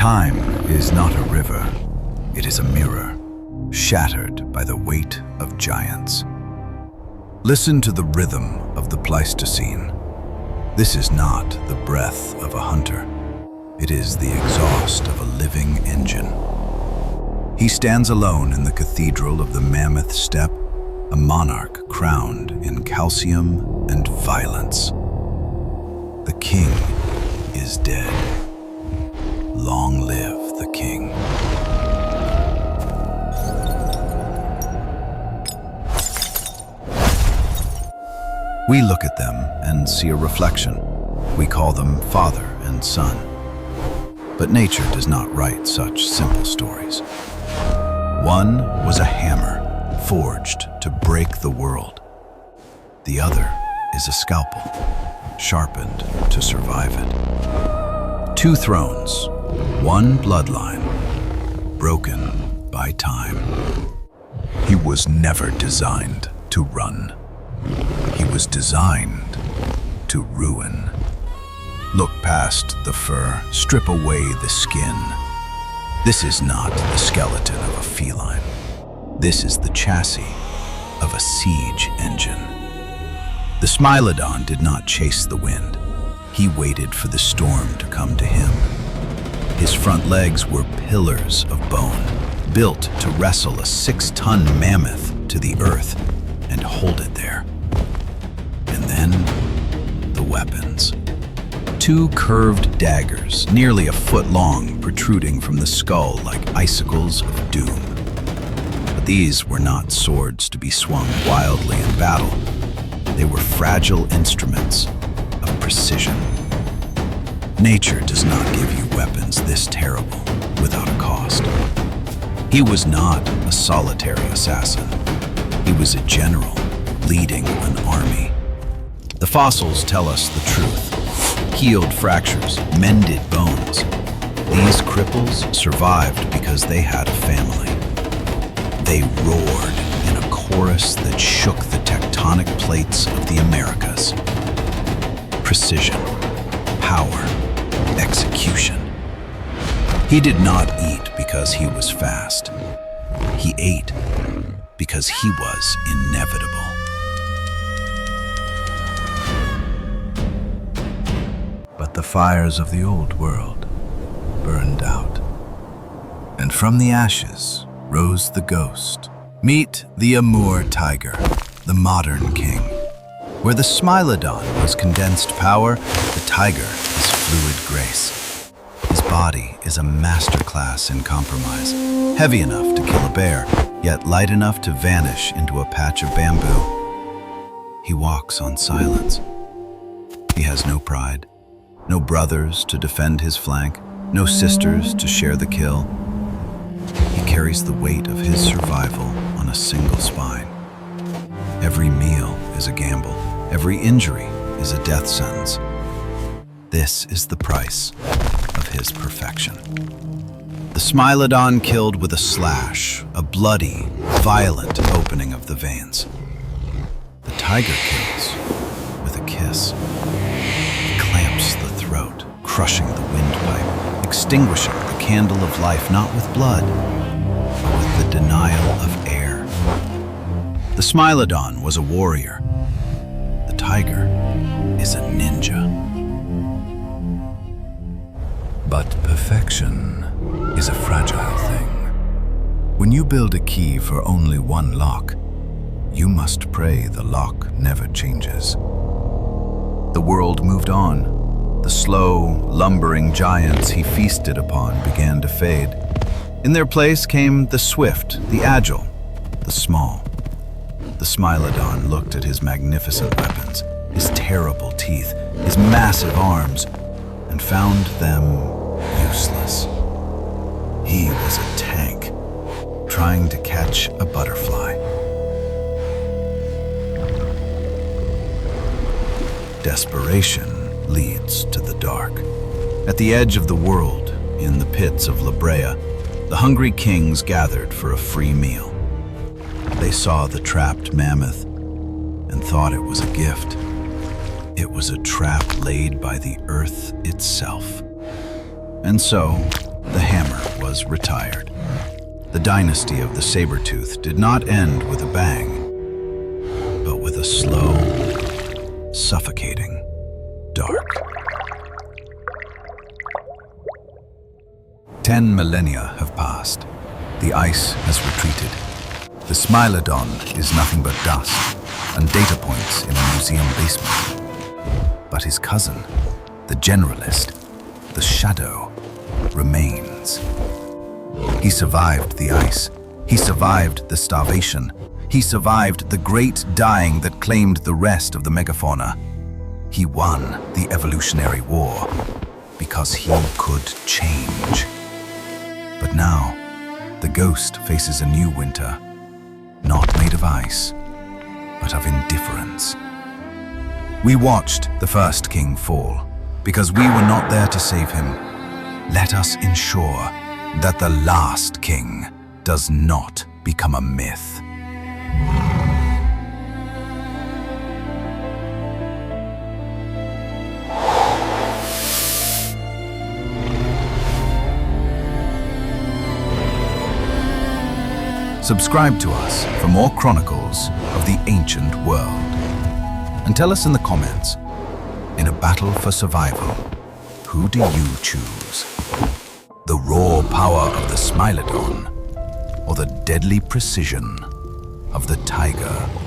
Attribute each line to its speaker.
Speaker 1: Time is not a river, it is a mirror, shattered by the weight of giants. Listen to the rhythm of the Pleistocene. This is not the breath of a hunter. It is the exhaust of a living engine. He stands alone in the cathedral of the mammoth steppe, a monarch crowned in calcium and violence. The king is dead. Long live the king. We look at them and see a reflection. We call them father and son. But nature does not write such simple stories. One was a hammer forged to break the world. The other is a scalpel, sharpened to survive it. Two thrones, one bloodline, broken by time. He was never designed to run. He was designed to ruin. Look past the fur, strip away the skin. This is not the skeleton of a feline. This is the chassis of a siege engine. The Smilodon did not chase the wind. He waited for the storm to come to him. His front legs were pillars of bone, built to wrestle a 6-ton mammoth to the earth and hold it there. And then, the weapons. 2 curved daggers, nearly a foot long, protruding from the skull like icicles of doom. But these were not swords to be swung wildly in battle. They were fragile instruments of precision. Nature does not give you weapons this terrible without a cost. He was not a solitary assassin. He was a general leading an army. The fossils tell us the truth. Healed fractures, mended bones. These cripples survived because they had a family. They roared in a chorus that shook the tectonic plates of the Americas. Precision, power, execution. He did not eat because he was fast. He ate because he was inevitable. But the fires of the old world burned out, and from the ashes rose the ghost. Meet the Amur Tiger, the modern king. Where the Smilodon was condensed power, the tiger is fluid grace. His body is a masterclass in compromise, heavy enough to kill a bear, yet light enough to vanish into a patch of bamboo. He walks on silence. He has no pride, no brothers to defend his flank, no sisters to share the kill. He carries the weight of his survival on a single spine. Every meal is a gamble. Every injury is a death sentence. This is the price of his perfection. The Smilodon killed with a slash, a bloody, violent opening of the veins. The tiger kills with a kiss. He clamps the throat, crushing the windpipe, extinguishing the candle of life not with blood, but with the denial of air. The Smilodon was a warrior. The tiger is a ninja. But perfection is a fragile thing. When you build a key for only one lock, you must pray the lock never changes. The world moved on. The slow, lumbering giants he feasted upon began to fade. In their place came the swift, the agile, the small. The Smilodon looked at his magnificent weapons, his terrible teeth, his massive arms, and found them useless. He was a tank, trying to catch a butterfly. Desperation leads to the dark. At the edge of the world, in the pits of La Brea, the hungry kings gathered for a free meal. They saw the trapped mammoth and thought it was a gift. It was a trap laid by the earth itself. And so, the hammer was retired. The dynasty of the Saber-tooth did not end with a bang, but with a slow, suffocating dark. 10 millennia have passed. The ice has retreated. The Smilodon is nothing but dust and data points in a museum basement. But his cousin, the generalist, the shadow, remains. He survived the ice. He survived the starvation. He survived the great dying that claimed the rest of the megafauna. He won the Evolutionary War because he could change. But now, the ghost faces a new winter, not made of ice, but of indifference. We watched the first king fall because we were not there to save him. Let us ensure that the last king does not become a myth. Subscribe to us for more chronicles of the ancient world. And tell us in the comments, in a battle for survival, who do you choose? The raw power of the Smilodon or the deadly precision of the Taiga?